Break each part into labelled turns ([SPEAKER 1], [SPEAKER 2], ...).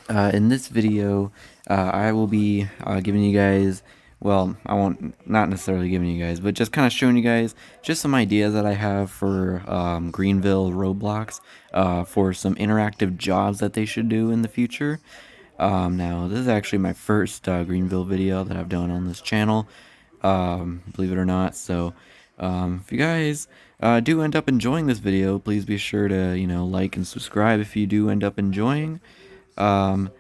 [SPEAKER 1] In this video, I will be giving you guys, well, I won't, not necessarily giving you guys, but just kind of showing you guys just some ideas that I have for Greenville Roblox for some interactive jobs that they should do in the future. Now, this is actually my first Greenville video that I've done on this channel, believe it or not. So, if you guys do end up enjoying this video, please be sure to, like and subscribe if you do end up enjoying. Um,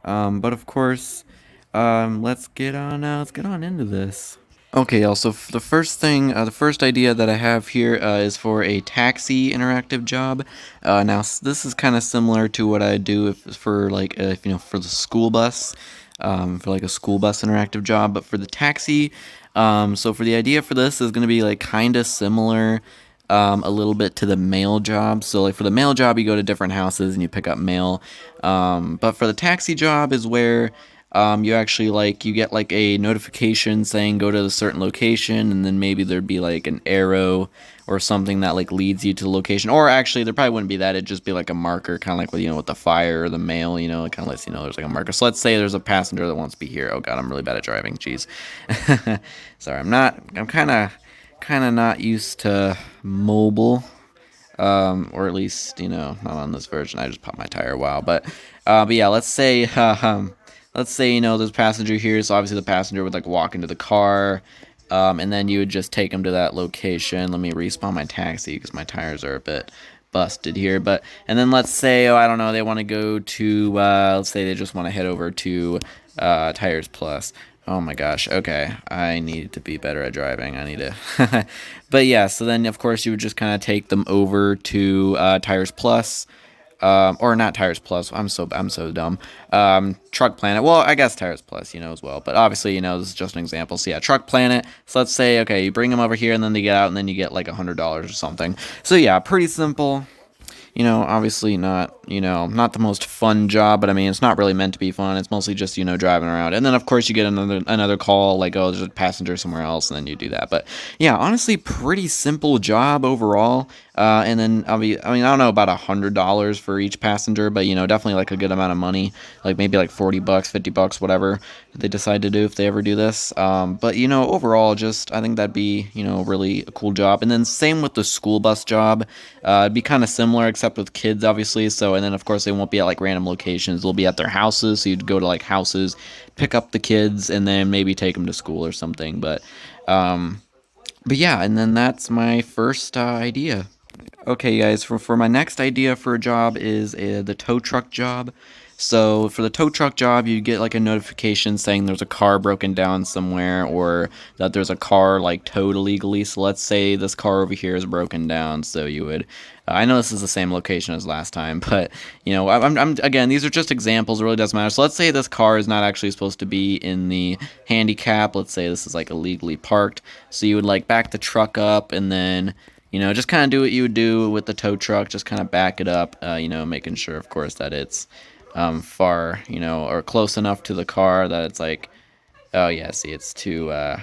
[SPEAKER 1] but of course, let's get on into this. Okay, also the first thing, the first idea that I have here is for a taxi interactive job. Now this is kind of similar to what I do if for like if, for the school bus, for like a school bus interactive job. But for the taxi, so for the idea for this is going to be like kind of similar. A little bit to the mail job. So like for the mail job, you go to different houses and you pick up mail. But for the taxi job is where you actually you get like a notification saying go to a certain location, and then maybe there'd be like an arrow or something that like leads you to the location. Or actually, there probably wouldn't be that. It'd just be like a marker, kind of like with with the fire or the mail. It kind of lets you know there's like a marker. So let's say there's a passenger that wants to be here. Oh God, I'm really bad at driving. Jeez. Sorry, I'm not. I'm kind of not used to mobile, or at least not on this version. I just popped my tire. Wow, but yeah, let's say there's a passenger here. So obviously the passenger would like walk into the car, and then you would just take him to that location. Let me respawn my taxi because my tires are a bit busted here. But and then let's say, oh, I don't know, they want to go to let's say they just want to head over to Tires Plus. Oh my gosh. Okay. I need to be better at driving. I need to. But yeah, so then of course you would just kind of take them over to Tires Plus. Or not Tires Plus. I'm so dumb. Truck Planet. Well, I guess Tires Plus, as well. But obviously, this is just an example. So yeah, Truck Planet. So let's say, okay, you bring them over here, and then they get out, and then you get like $100 or something. So yeah, pretty simple. Obviously not, not the most fun job, but I mean, it's not really meant to be fun. It's mostly just, driving around. And then, of course, you get another call, like, oh, there's a passenger somewhere else, and then you do that. But yeah, honestly, pretty simple job overall. And then, I mean, I don't know about $100 for each passenger, but, definitely like a good amount of money, like maybe like 40 bucks, 50 bucks, whatever they decide to do if they ever do this. But, overall, just, I think that'd be, really a cool job. And then same with the school bus job. It'd be kind of similar, except with kids, obviously. So, and then of course they won't be at like random locations. They'll be at their houses. So you'd go to like houses, pick up the kids, and then maybe take them to school or something. But yeah, and then that's my first idea. Okay, guys, for my next idea for a job is the tow truck job. So for the tow truck job, you get like a notification saying there's a car broken down somewhere, or that there's a car like towed illegally. So let's say this car over here is broken down. So you would, I know this is the same location as last time, but I'm again, these are just examples. It really doesn't matter. So let's say this car is not actually supposed to be in the handicap. Let's say this is like illegally parked. So you would like back the truck up, and then just kind of do what you would do with the tow truck, just kind of back it up, making sure, of course, that it's far, or close enough to the car that it's like, oh yeah, see, it's too, oh,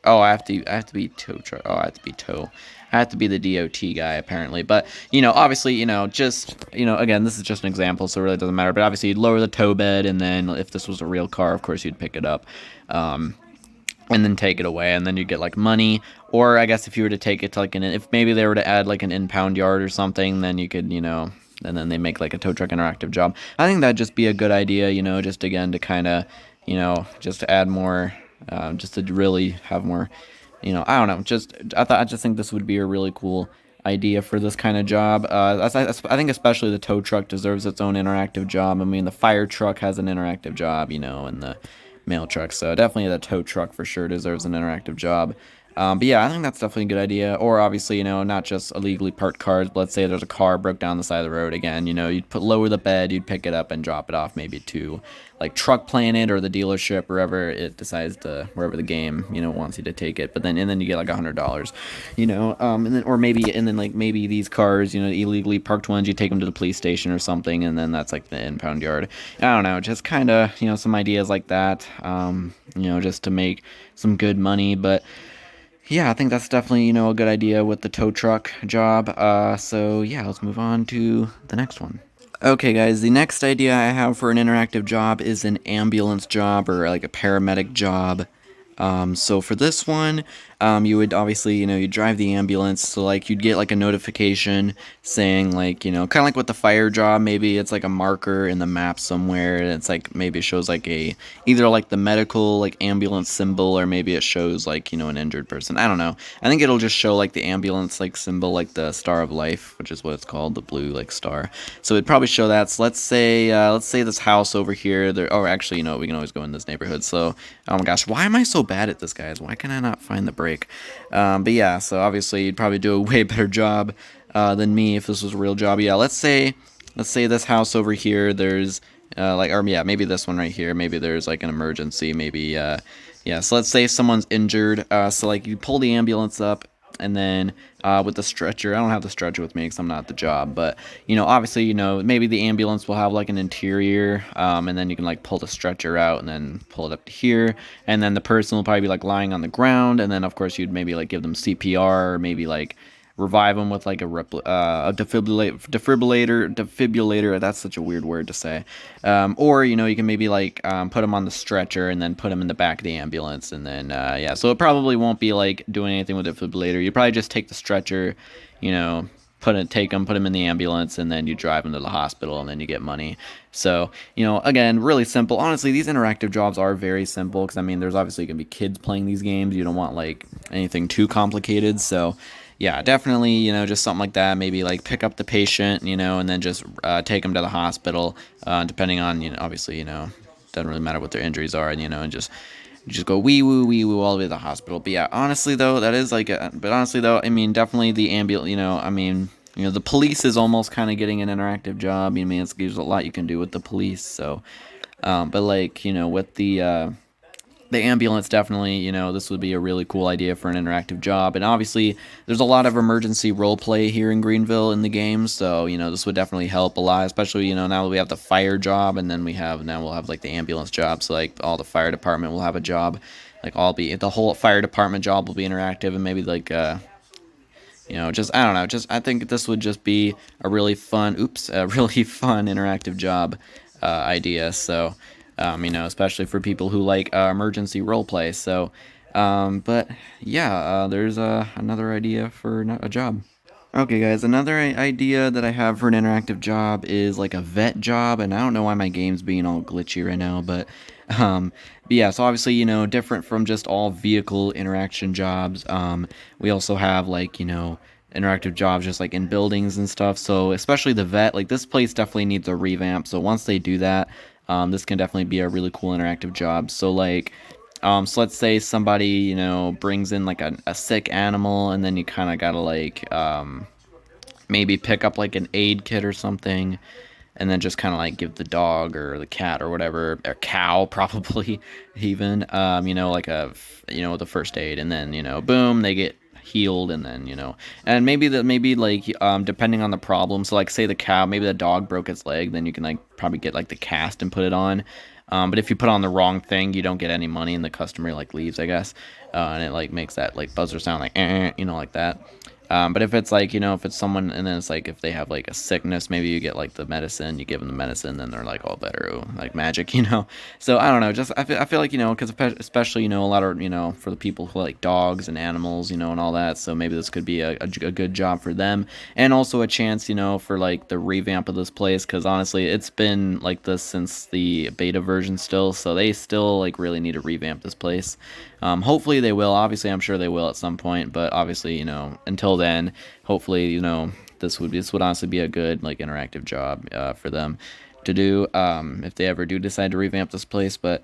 [SPEAKER 1] I have to be tow truck, oh, I have to be tow, I have to be the DOT guy, apparently, but, obviously, just, again, this is just an example, so it really doesn't matter, but obviously, you'd lower the tow bed, and then if this was a real car, of course, you'd pick it up, and then take it away, and then you get like money. Or I guess if you were to take it to like if maybe they were to add like an impound yard or something, then you could, and then they make like a tow truck interactive job. I think that'd just be a good idea, just again to kind of, just to add more, just to really have more, I don't know, I just think this would be a really cool idea for this kind of job. I think especially the tow truck deserves its own interactive job. I mean, the fire truck has an interactive job, and the mail truck. So definitely the tow truck for sure deserves an interactive job. But yeah, I think that's definitely a good idea. Or obviously, not just illegally parked cars. But let's say there's a car broke down the side of the road again. You'd lower the bed, you'd pick it up and drop it off maybe to like Truck Planet or the dealership, wherever it decides to, wherever the game wants you to take it. But then and then you get like $100, and then maybe these cars, illegally parked ones, you take them to the police station or something, and then that's like the impound yard. I don't know, just kind of some ideas like that, just to make some good money, but. Yeah, I think that's definitely, a good idea with the tow truck job. So yeah, let's move on to the next one. Okay, guys, the next idea I have for an interactive job is an ambulance job or like a paramedic job. So for this one, you would obviously, you drive the ambulance, so like you'd get like a notification saying like, kind of like with the fire job, maybe it's like a marker in the map somewhere, and it's like maybe it shows like either like the medical like ambulance symbol, or maybe it shows like, an injured person. I don't know. I think it'll just show like the ambulance like symbol, like the Star of Life, which is what it's called, the blue like star. So it'd probably show that. So let's say this house over here. There. Oh, actually, we can always go in this neighborhood. So, oh my gosh, why am I so bad at this, guys? Why can I not find the break? But yeah, so obviously you'd probably do a way better job than me if this was a real job. Yeah, let's say this house over here. There's like, or yeah, maybe this one right here. Maybe there's like an emergency. Maybe yeah. So let's say someone's injured. So like you pull the ambulance up, and then with the stretcher, I don't have the stretcher with me because I'm not at the job, but obviously, maybe the ambulance will have like an interior, and then you can like pull the stretcher out and then pull it up to here, and then the person will probably be like lying on the ground, and then of course you'd maybe like give them CPR, or maybe like revive them with like a defibrillator. That's such a weird word to say. Or you can maybe like put them on the stretcher and then put them in the back of the ambulance, and then yeah. So it probably won't be like doing anything with the defibrillator. You probably just take the stretcher, you know. Put them in the ambulance, and then you drive them to the hospital, and then you get money. So, again, really simple. Honestly, these interactive jobs are very simple because, I mean, there's obviously going to be kids playing these games. You don't want, like, anything too complicated. So, yeah, definitely, just something like that. Maybe, like, pick up the patient, and then just take them to the hospital, depending on, obviously, doesn't really matter what their injuries are, and just you just go wee woo all the way to the hospital. But yeah, honestly though, that is like but honestly though, I mean, definitely the ambulance, I mean, the police is almost kind of getting an interactive job. I mean, there's a lot you can do with the police. So, but like, with the ambulance, definitely, this would be a really cool idea for an interactive job. And obviously there's a lot of emergency role play here in Greenville in the game, so this would definitely help a lot, especially now that we have the fire job, and then we'll have like the ambulance job. So like all the fire department will have a job, like the whole fire department job will be interactive, and maybe like just I don't know, just I think this would just be a really fun, a really fun interactive job idea. So, especially for people who like emergency role play. So, but yeah, there's another idea for a job. Okay, guys, another idea that I have for an interactive job is like a vet job, and I don't know why my game's being all glitchy right now, but yeah, so obviously, different from just all vehicle interaction jobs, we also have like, interactive jobs just like in buildings and stuff, so especially the vet, like this place definitely needs a revamp, so once they do that, this can definitely be a really cool interactive job, so like, so let's say somebody, brings in like a sick animal, and then you kind of gotta like, maybe pick up like an aid kit or something, and then just kind of like give the dog or the cat or whatever, or cow probably even, like the first aid, and then, boom, they get healed, and then, and maybe like, depending on the problem, so like say the cow, maybe the dog broke its leg, then you can like probably get like the cast and put it on. But if you put on the wrong thing, you don't get any money, and the customer like leaves, I guess, and it like makes that like buzzer sound, like like that. But if it's like, if it's someone, and then it's like if they have like a sickness, maybe you get like the medicine, you give them the medicine, then they're like all better, like magic. So I don't know, just I feel like, because especially, a lot of, for the people who like dogs and animals, and all that. So maybe this could be a good job for them, and also a chance, for like the revamp of this place, because honestly, it's been like this since the beta version still, so they still like really need to revamp this place. Hopefully they will. Obviously, I'm sure they will at some point. But obviously, until then, hopefully, this would honestly be a good like interactive job for them to do, if they ever do decide to revamp this place. But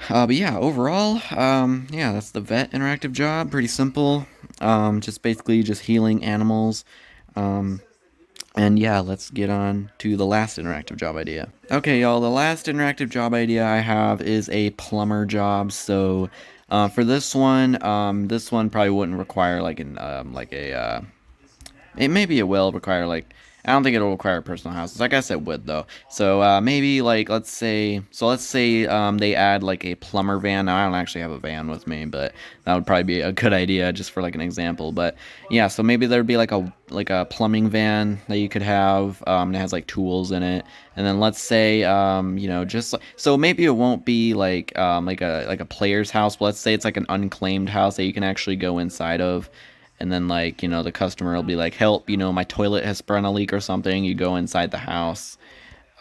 [SPEAKER 1] yeah, overall, yeah, that's the vet interactive job. Pretty simple. Just basically just healing animals. Um, and yeah, let's get on to the last interactive job idea. Okay, y'all, the last interactive job idea I have is a plumber job. So, for this one probably wouldn't require like it maybe it will require like I don't think it'll require personal houses. I guess it would though. So maybe like let's say they add like a plumber van. Now I don't actually have a van with me, but that would probably be a good idea just for like an example. But yeah, so maybe there'd be like a plumbing van that you could have that has like tools in it. And then let's say just so maybe it won't be like a player's house, but let's say it's like an unclaimed house that you can actually go inside of. And then like the customer will be like, help, my toilet has sprung a leak or something. You go inside the house,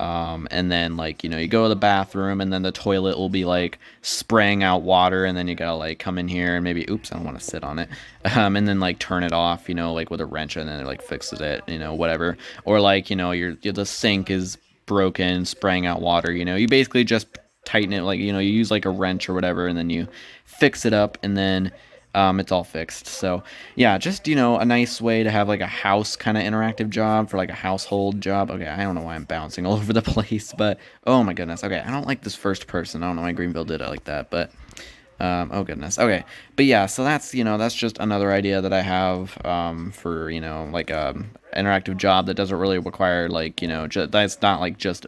[SPEAKER 1] and then like you go to the bathroom, and then the toilet will be like spraying out water, and then you gotta like come in here and maybe, oops, I don't want to sit on it, and then like turn it off, like with a wrench, and then it like fixes it, whatever. Or like the sink is broken, spraying out water. You basically just tighten it, like you use like a wrench or whatever, and then you fix it up, and then it's all fixed. So yeah, just a nice way to have like a house kind of interactive job for like a household job. Okay, I don't know why I'm bouncing all over the place, but oh my goodness. Okay, I don't like this first person. I don't know why Greenville did it like that, but oh goodness. Okay, but yeah, so that's just another idea that I have for like a interactive job that doesn't really require like that's not like just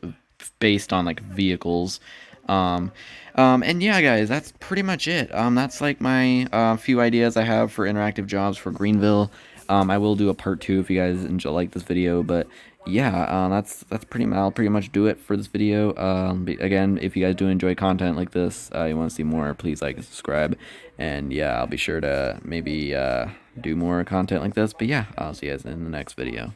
[SPEAKER 1] based on like vehicles. Um, and yeah, guys, that's pretty much it. That's like my few ideas I have for interactive jobs for Greenville. I will do a part two if you guys enjoy like this video, but yeah, that's I'll pretty much do it for this video. Again, if you guys do enjoy content like this, you want to see more, please like and subscribe. And yeah, I'll be sure to maybe do more content like this. But yeah, I'll see you guys in the next video.